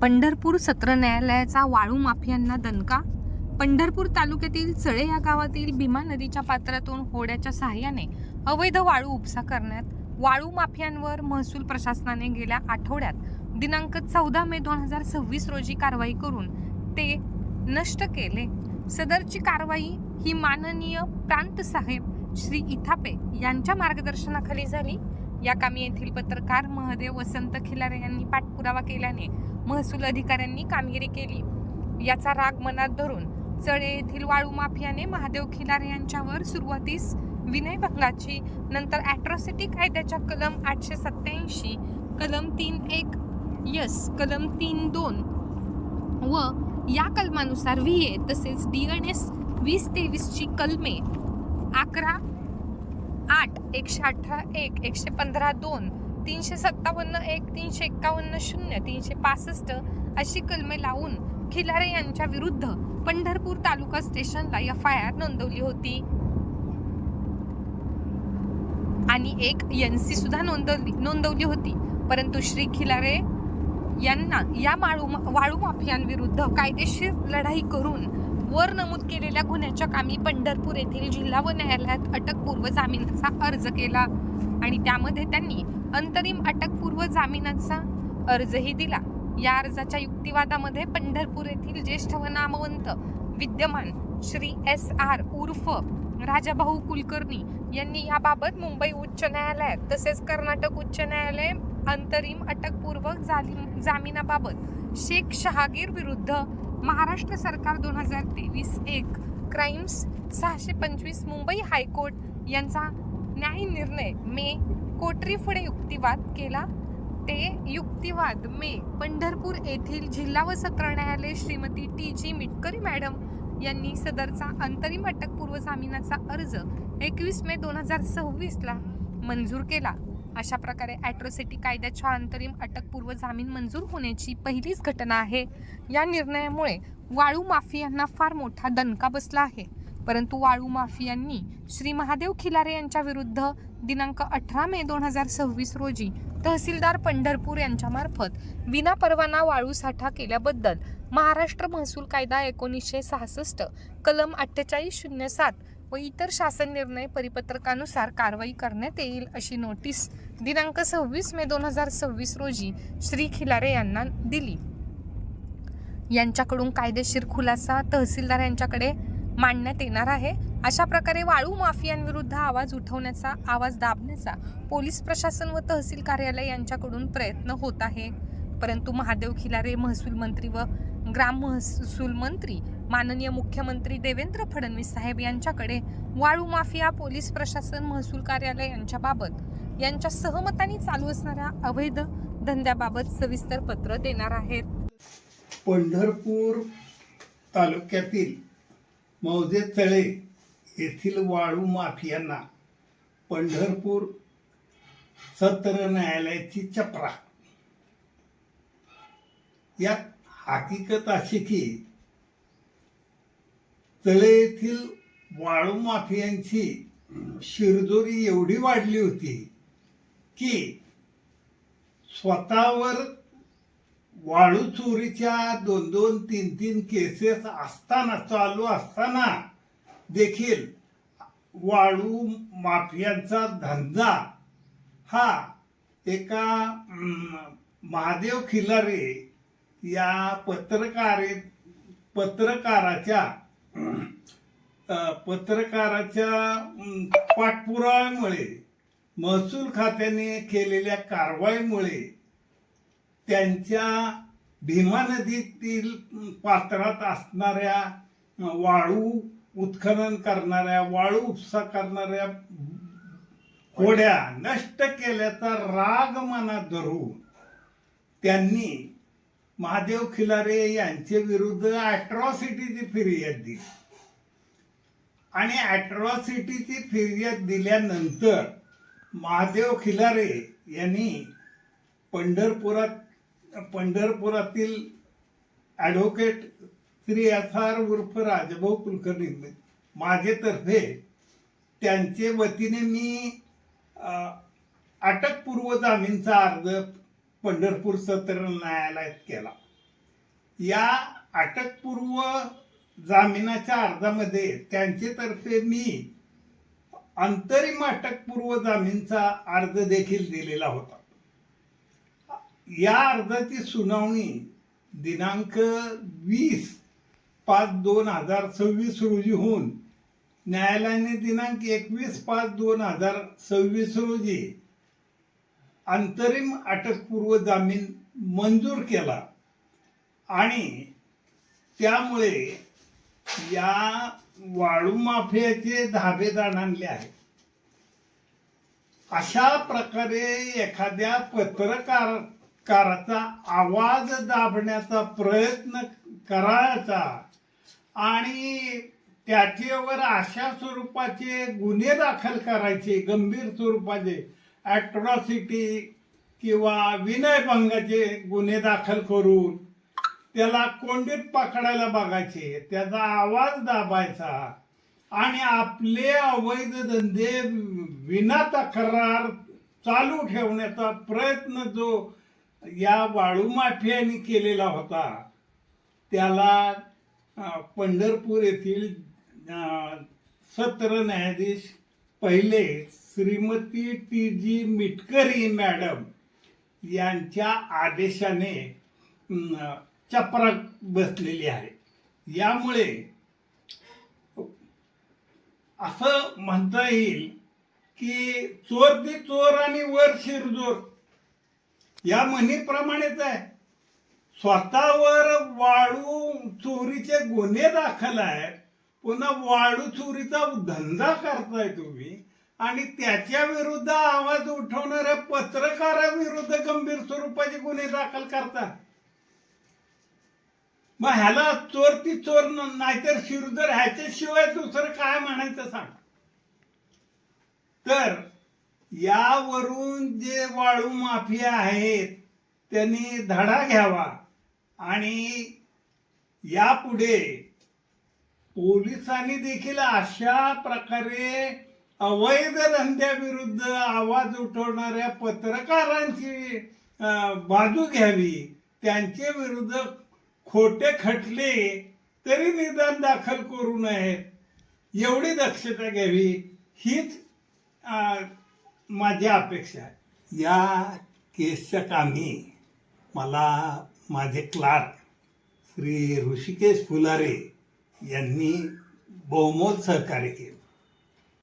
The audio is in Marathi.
पंढरपूर सत्र न्यायालयाचा वाळू माफियांना दणका. पंढरपूर तालुक्यातील चळे या गावातील भीमा नदीच्या पात्रातून होड्याच्या सहाय्याने अवैध वाळू उपसा करण्यात वाळू माफियांवर महसूल प्रशासनाने गेल्या आठवड्यात दिनांक 14 मे 2026 रोजी कारवाई करून ते नष्ट केले. सदरची कारवाई ही माननीय प्रांत साहेब श्री इथापे यांच्या मार्गदर्शनाखाली झाली. या कामी येथील पत्रकार महदेव वसंत खिलारे यांनी पाठपुरावा केल्याने महसूल अधिकाऱ्यांनी कामगिरी केली. याचा राग मनात धरून चळे येथील वाळू माफियाने महादेव खिलारे यांच्यावर सुरुवातीस विनयभंगाची, नंतर ॲट्रॉसिटी कायद्याच्या कलम 887, कलम 3(1) यस, कलम 3(2) व या कलमानुसार VA तसेच DNS 2023 ची कलमे 11(8), 118(1), 115(2), 357(1), 351(0), 365 अशी कलमे लावून खिलारे यांच्या विरुद्ध पंढरपूर तालुका स्टेशनला FIR नोंदवली होती आणि एक NC सुद्धा नोंदवली होती. परंतु श्री खिलारे यांना या वाळू माफियांविरुद्ध कायदेशीर लढाई करून वर नमूद केलेल्या गुन्ह्याच्या कामी पंढरपूर येथील जिल्हा व न्यायालयात अटकपूर्व जामिनाचा अर्ज केला आणि त्यामध्ये त्यांनी अंतरिम अटकपूर्व जामिनाचा अर्जही दिला. या अर्जाच्या युक्तिवादामध्ये पंढरपूर येथील ज्येष्ठ व नामवंत विद्यमान श्री SR उर्फ राजाभाऊ कुलकर्णी यांनी याबाबत मुंबई उच्च न्यायालयात तसेच कर्नाटक उच्च न्यायालय अंतरिम अटकपूर्व जामिनाबाबत शेख शहागीर विरुद्ध महाराष्ट्र सरकार 2023-1 क्राइम्स 625 मुंबई हायकोर्ट यांचा न्याय निर्णय मे कोठरीपुढे युक्तिवाद केला. ते युक्तिवाद मे पंढरपूर येथील जिल्हा व सत्र न्यायालय श्रीमती TG मिटकरी मॅडम यांनी सदरचा अंतरिम अटकपूर्व जामिनाचा अर्ज 21 मे 2026 ला मंजूर केला. अशा प्रकारे ॲट्रॉसिटी कायद्याच्या अंतरिम अटकपूर्व जामीन मंजूर होण्याची पहिलीच घटना आहे. या निर्णयामुळे वाळू माफियांना फार मोठा दणका बसला आहे. परंतु वाळू माफियांनी श्री महादेव खिलारे यांच्या विरुद्ध दिनांक 18 मे 2026 रोजी तहसीलदार पंढरपूर यांच्यामार्फत विनापरवाना वाळू साठा केल्याबद्दल महाराष्ट्र महसूल कायदा 1966 कलम 4807 व इतर शासन निर्णय परिपत्रकानुसार कारवाई करण्यात येईल अशी नोटीस दिनांक 26 मे 2026 रोजी श्री खिलारे यांना दिली. यांच्याकडून कायदेशीर खुलासा तहसीलदार यांच्याकडे मांडण्यात येणार आहे. अशा प्रकारे वाळू माफियांविरुद्ध आवाज उठवण्याचा, आवाज दाबण्याचा पोलीस प्रशासन व तहसील कार्यालय यांच्याकडून प्रयत्न होत आहे. परंतु महादेव खिलारे महसूल मंत्री व ग्राम महसूल मंत्री माननीय मुख्यमंत्री देवेंद्र फडणवीस साहेब यांच्याकडे वाळू माफिया, पोलीस प्रशासन, महसूल कार्यालय यांच्याबाबत यांच्या सहमताने चालू असणाऱ्या अवैध धंद्याबाबत सविस्तर पत्र देणार आहेत. पंढरपूर तालुक्यातील मौजे चळे येथील वाळू माफियांना पंढरपूर सत्र न्यायालयाची चपरा. यात हकीकत अशी की चळे येथील वाळू माफियांची शिरजोरी एवढी वाढली होती की स्वतःवर वाळू चोरीच्या 2-2, 3-3 केसेस चालू असताना देखील वाळू माफियांचा धंदा हा एका महादेव खिलारे या पत्रकाराच्या पाठपुराव्यामुळे, महसूल खात्याने केलेल्या कारवाईमुळे त्यांच्या भीमा नदीतील पात्रात असणाऱ्या वाळू उत्खनन करणाऱ्या, वाळू उपसा करणाऱ्या होड्या नष्ट केल्याचा राग मनात धरून त्यांनी महादेव खिलारे यांच्या विरुद्ध ॲट्रॉसिटीची फिर्याद दिली आणि ॲट्रॉसिटीची फिर्याद दिल्यानंतर महादेव खिलारे यांनी पंढरपुरातील ॲडव्होकेट श्री SR उर्फ राजाभाऊ कुलकर्णी माझ्यातर्फे त्यांचे वतीने मी अटकपूर्व जामीनचा अर्ज पंढरपूर सत्र न्यायालयात केला. या अटकपूर्व जामिनाच्या अर्जामध्ये त्यांच्यातर्फे मी अंतरिम अटकपूर्व जामीनचा अर्ज देखील दिलेला होता. या अर्जाची सुनावणी दिनांक 20/5/2026 रोजी होऊन न्यायालयाने दिनांक 21/5/2026 रोजी अंतरिम अटकपूर्व जामीन मंजूर केला आणि त्यामुळे या वाळू माफियाचे धाबे आणले आहेत. अशा प्रकारे एखाद्या पत्रकाराचा आवाज दाबण्याचा प्रयत्न करायचा आणि त्याच्यावर अशा स्वरूपाचे गुन्हे दाखल करायचे, गंभीर स्वरूपाचे ॲट्रॉसिटी किंवा विनयभंगाचे गुन्हे दाखल करून त्याला कोंडीत पकडायला बघायचे, त्याचा आवाज दाबायचा आणि आपले अवैध धंदे विना तक्रार चालू ठेवण्याचा प्रयत्न जो या वाळू माफियाने केलेला होता, त्याला पंढरपूर येथील सत्र न्यायाधीश पहिले श्रीमती TG मिटकरी मॅडम यांच्या आदेशाने चपराक बसलेली आहे. यामुळे असं म्हणता येईल की चोर ती चोर आणि वर शिरजोर या म्हणीप्रमाणेच आहे. स्वतःवर वाळू चोरीचे गुन्हे दाखल आहेत, पुन्हा वाळू चोरीचा धंदा करताय तुम्ही आणि त्याच्या विरुद्ध आवाज उठवणाऱ्या पत्रकाराविरुद्ध गंभीर स्वरूपाचे गुन्हे दाखल करता. मग ह्याला चोर ती चोर नाहीतर शिरजोर ह्याच्याशिवाय दुसरं काय म्हणायचं सांग. तर यावरून जे वाळू माफिया आहेत त्यांनी धडा घ्यावा आणि यापुढे पोलिसांनी देखील अशा प्रकारे अवैध धंद्याविरुद्ध आवाज उठवणाऱ्या पत्रकारांची बाजू घ्यावी, त्यांच्या विरुद्ध खोटे खटले तरी निदान दाखल करू नयेत, एवढी दक्षता घ्यावी, हीच माझी अपेक्षा आहे. या केसच्या कामी मला माझे क्लार्क श्री ऋषिकेश फुलारे यांनी बहुमोल सहकार्य केले.